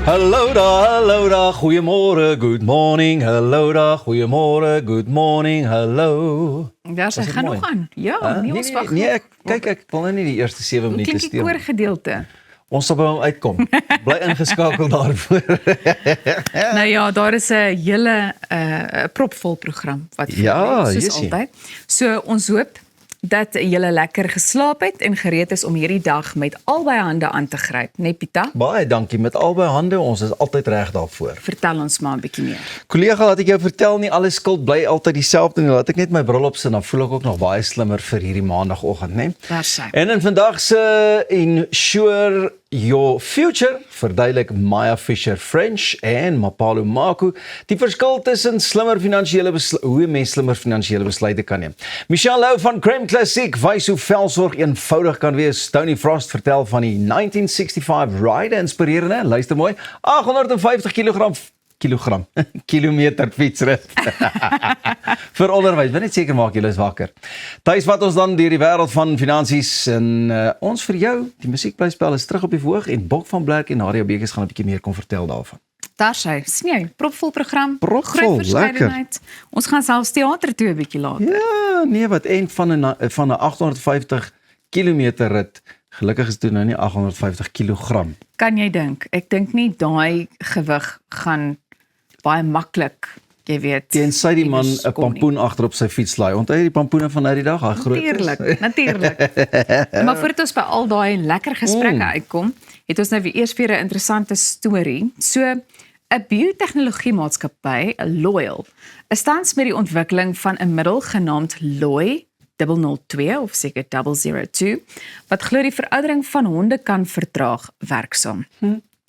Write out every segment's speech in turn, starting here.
Hallo daar, goeiemôre, good morning, hallo daar, goeiemôre, good morning, hallo. Ja, sy gaan nog aan. Ja, nie ons wag. Nee, ek wil nou nie die eerste 7 minute Klink die steel. koorgedeelte. Ons sal by hom uitkom. Bly ingeskakel daarvoor. Nou ja, daar is 'n hele propvol program wat vir Ja, soos Jessie. altyd. So ons hoop dat julle lekker geslaap het en gereed is om hierdie dag met albei hande aan te gryp, né Pieter? Baie dankie met albei hande, ons is altyd reg daarvoor. Vertel ons maar 'n bietjie meer. Kollega, laat ek jou vertel, nie alles skuld bly altyd dieselfde nie. Laat ek net my bril opsit, dan voel ek ook nog baie slimmer vir hierdie maandagooggend, né? Daar sy. En in vandag se Ensure Your Future verduidelik Maya Fisher French en Mapalo Maku die verskil tussen hoe 'n mens slimmer finansiële besluite kan neem. Michelle Lou van Creme Classic wys hoe velsorg eenvoudig kan wees. Tony Frost vertel van die 1965 Ride, inspirerende, luister mooi, 850 kilometer fietsrit. Vir onderwys, wil net seker maak julle is wakker. Tuis wat ons dan deur die wêreld van finansies en ons vir jou, die musiekblyspel is terug op die verhoog en Bok van Blerk en Nadia Bekes gaan 'n bietjie meer kom vertel daarvan. Daar sy. Sneeu, propvol program, Propvol, groot verskeidenheid. Ons gaan selfs teater toe 'n bietjie later. Ja, nee, wat en van 'n 850 kilometer rit. Gelukkig is dit nou nie 850 kilogram. Kan jy dink? Ek dink nie daai gewig gaan baie maklik, jy weet. Tensy die man 'n iewers kom nie. pampoen agter op sy fiets laai. Onthou jy die pampoene van nou die dag, daai groot. Natuurlik. Maar voordat ons by al daai lekker gesprekke uitkom, het ons nou weer eers vir 'n interessante storie. So 'n biotehnologiemaatskappy, Loyal, is tans met die ontwikkeling van 'n middel genaamd Loy 002 of seker 002 wat glo die veroudering van honde kan vertraag werksaam.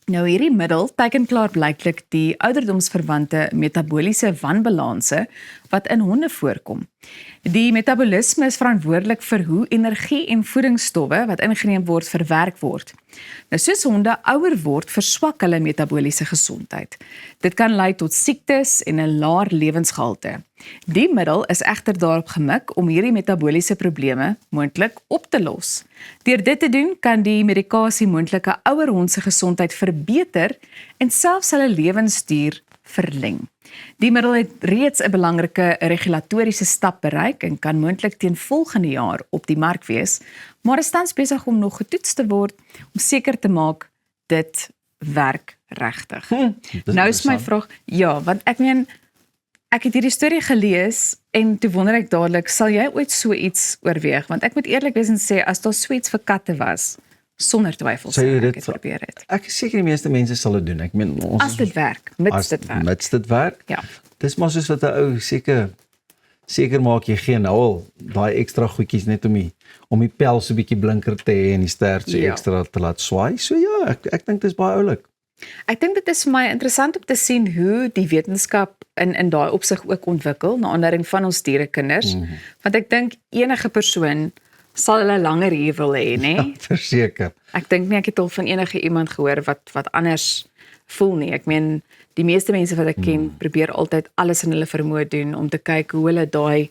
Nou hierdie middel teken klaarblyklik die ouderdomsverwante metabooliese wanbalanse wat in honde voorkom. Die metabolisme is verantwoordelik vir hoe energie en voedingsstowwe wat ingeneem word verwerk word. Nou soos honde ouer word, verswak hulle metabooliese gesondheid. Dit kan lei tot siektes en 'n laer lewensgehalte. Die middel is egter daarop gemik om hierdie metabooliese probleme moontlik op te los. Deur dit te doen, kan die medikasie moontlik 'n ouer hond se gesondheid verbeter en selfs hulle lewensduur verleng. Die middel het reeds 'n belangrike regulatoriese stap bereik en kan moontlik teen volgende jaar op die mark wees, maar is tans besig om nog getoets te word om seker te maak dit werk regtig. Nou is my vraag, ja, want ek meen ek het hierdie storie gelees en toe wonder ek dadelik, sal jy ooit so iets oorweeg? Want ek moet eerlik wees en sê, as daar so iets vir katte was, sonder twyfel sou ek dit probeer het. Ek is seker die meeste mense sal dit doen. Ek meen ons As dit werk, mits dit werk. Ja. Dis maar soos wat 'n ou seker maak jy geen nou al daai ekstra goedjies net om die pel so bietjie blinker te hê en die stert so ekstra te laat swaai. So ja, ek dink dis baie oulik. Ek dink dit is vir my interessant om te sien hoe die wetenskap in daai opsig ook ontwikkel na aanleiding van ons dierekinders, want ek dink enige persoon sal hulle langer hier wil hê, nê? Ja, verseker. Ek dink nie ek het al van enige iemand gehoor wat anders voel nie. Ek meen die meeste mense wat ek ken, probeer altyd alles in hulle vermoë doen om te kyk hoe hulle daai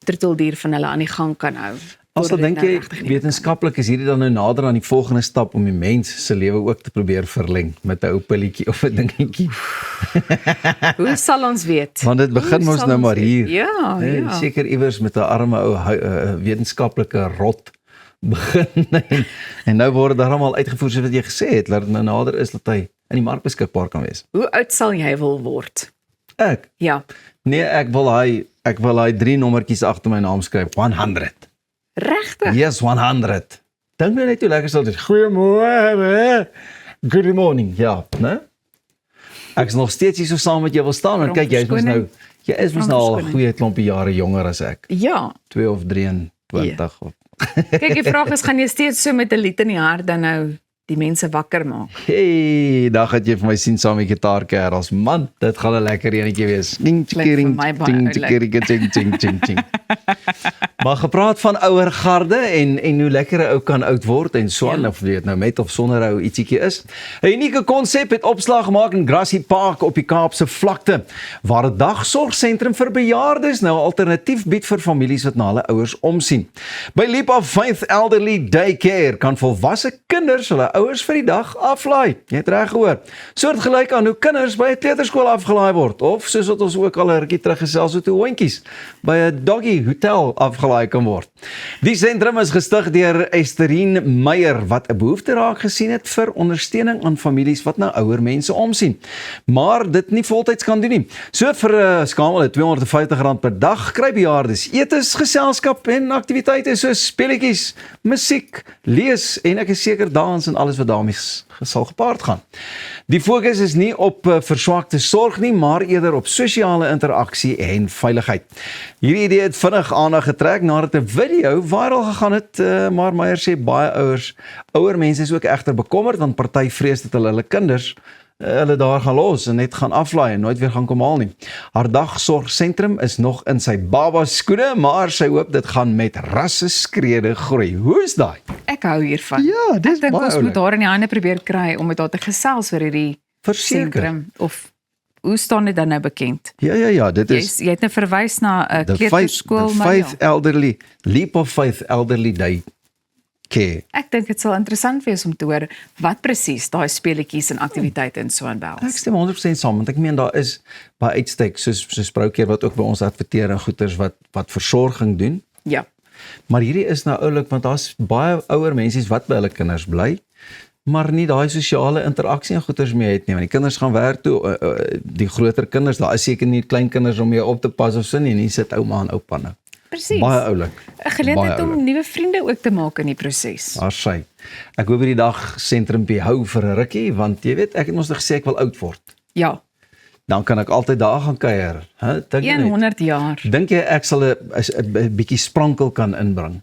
troeteldier van hulle aan die gang kan hou. Also dink jy wetenskaplik is hierdie dan nou nader aan die volgende stap om die mens se lewe ook te probeer verleng met 'n ou pilletjie of 'n dingetjie. Hoe sal ons weet? Want dit begin mos nou maar hier. Ja, ja. Seker iewers met 'n arme ou wetenskaplike rot begin en nou word dit almal uitgevoer soos wat jy gesê het, dat dit nou nader is dat hy in die mark beskikbaar kan wees. Hoe oud sal jy wil word? Ek? Ja. Nee, ek wil hy 3 nommertjies agter my naam skryf, 100. Regtig? Yes, 100. Dink nou net hoe lekker sal dit. Goeiemôre. Good morning. Ja, né? Ek is nog steeds hier so saam met jou wil staan en kyk, jy is mos nou al 'n goeie klompie jare jonger as ek. Ja. 2 of 23 of Kyk, die vraag is, gaan jy steeds so met 'n lied in die hart dan nou die mense wakker maak? Hey, dag het jy vir my sien saam met gitaarkerels. Man, dit gaan 'n lekker enetjie wees. Ding, Klink vir my baie oulik. Maar gepraat van ouer garde en hoe lekker 'n ou kan oud word en so aan, of weet nou met of sonder ou ietsiekie is. 'n Unieke konsep het opslag gemaak in Grassy Park op die Kaapse vlakte, waar 'n dagsorgsentrum vir bejaardes nou 'n alternatief bied vir families wat na hulle ouers omsien. By Leap of Faith Elderly Daycare kan volwasse kinders hulle ouers vir die dag aflaai. Jy het reg gehoor. Soortgelyk aan hoe kinders by 'n kleuterskool afgelaai word, of soos wat ons ook al 'n rukkie terug gesels het, hoe hondjies by 'n doggy hotel afgelaai kan word. Die sentrum is gestig deur Esterine Meyer wat 'n behoefte raak gesien het vir ondersteuning aan families wat na ouer mense omsien, maar dit nie voltyds kan doen nie. So vir 'n skamel R250 per dag kry bejaardes etes, geselskap en aktiwiteite soos speletjies, musiek, lees en ek is seker dans en alles wat daarmee sal gepaard gaan. Die fokus is nie op verswakte sorg nie, maar eerder op sosiale interaksie en veiligheid. Hierdie idee het vinnig aandag getrek nadat 'n video viral gegaan het, maar Meyer sê baie ouer mense is ook egter bekommerd want party vrees dat hulle kinders hulle daar gaan los en net gaan aflaai en nooit weer gaan kom haal nie. Haar dagsorgsentrum is nog in sy baba skoene, maar sy hoop dit gaan met rasseskrede groei. Hoe is daai? Ek hou hiervan. Ja, dis Ek dink baie ons oulik. moet haar in die hande probeer kry om met haar te gesels oor hierdie Verseker. sentrum, of hoe staan dit dan nou bekend? Ja, dit is Jy het nou verwys na 'n the kleuterskool, maar Faith Elderly, Leap of Faith Elderly Daycare. ek dink dit sal interessant wees om te hoor wat presies daai speletjies en aktiwiteite en so aan Ek behels. stem 100% saam, want ek meen daar is baie uitstek soos Broukeer wat ook by ons adverteer en goeters wat versorging doen. Ja. Maar hierdie is nou oulik want daar's baie ouer mense wat by hulle kinders bly, maar nie daai sosiale interaksie en goeters mee het nie, want die kinders gaan werk toe, die groter kinders, daar is seker nie kleinkinders om mee op te pas of sin nie, nie sit ouma en oupa nou. Presies. Baie oulik. 'n geleentheid Baie om nuwe vriende ook te maak in die proses. Daar sy. Ek hoop hierdie dag sentrumpie hou vir 'n rukkie, want jy weet, ek het ons nog gesê ek wil oud word. Ja, Dan kan ek altyd daar gaan kuier. Dink jy net? 100 jaar. Dink jy ek sal 'n bietjie sprankel kan inbring?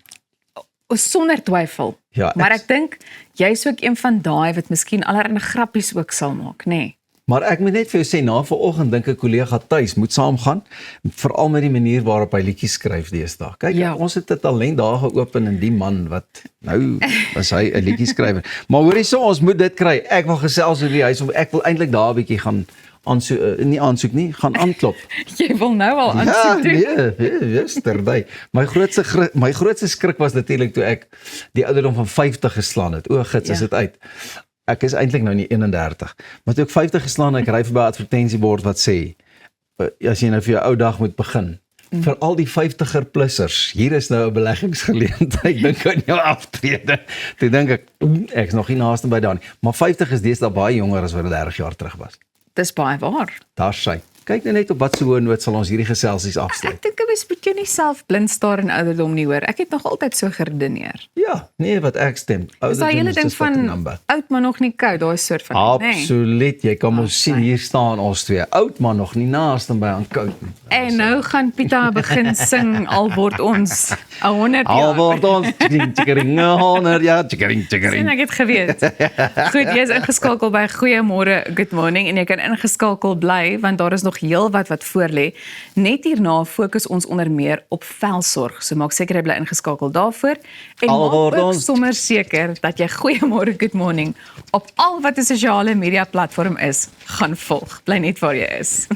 Sonder twyfel. Ja, Maar ek dink jy's ook een van daai wat miskien allerlei grappies ook sal maak, nê? Nee. Maar ek moet net vir jou sê, na vanoggend dink 'n kollega tuis moet saamgaan, veral met die manier waarop hy liedjies skryf deesdae. Kyk, Ja. ons het 'n talent daar geopen in die man wat nou was hy 'n liedjie skrywer. Maar hoorie so, ons moet dit kry. Ek wil gesels oor die huis of ek wil eintlik daar 'n bietjie gaan aansoek nie, gaan aanklop. Jy wil nou al Ja, aansoek doen. nee, yesterday. My grootste skrik was natuurlik toe ek die ouderdom van 50 geslaan het. O, gits, is Ja. dit uit. Ek is eintlik nou nie 31, maar toe ek 50 geslaan het, ek ry verby 'n advertensiebord wat sê as jy nou vir jou ou dag moet begin, vir al die 50er plussers, hier is nou 'n beleggingsgeleentheid, dink aan jou aftrede. Toe dink ek is nog nie naaste by daar nie, maar 50 is deesdae baie jonger as wat dit 30 jaar terug was. Dis baie waar. Daar sy. Kyk net op wat so hoë noot sal ons hierdie geselsies afsluit. Ek dink 'n mens moet jou nie self blind staar in ouderdom nie, hoor. Ek het nog altyd so geredeneer. Ja, nee, wat ek stem. Dis daai Ouderdom hele is ding just but a van number. oud maar nog nie koud, daai soort van ding, nê? Absoluut, jy kan mos sien hier staan ons twee. Oud maar nog nie naaste by aan koud nie. En nou gaan Pieter begin sing al word ons 100 Al jaar. word ons tjikering 100 jaar tjikering. En ek het geweet. Goed, jy is ingeskakel by Goeiemôre, Good Morning en jy kan ingeskakel bly want daar is nog heelwat wat voor lê. Net hierna fokus ons onder meer op velsorg. So maak seker jy bly ingeskakel daarvoor en Al maak word ook ons- sommer seker dat jy Goeiemôre, Good Morning op al wat 'n sosiale media platform is, gaan volg. Bly net waar jy is.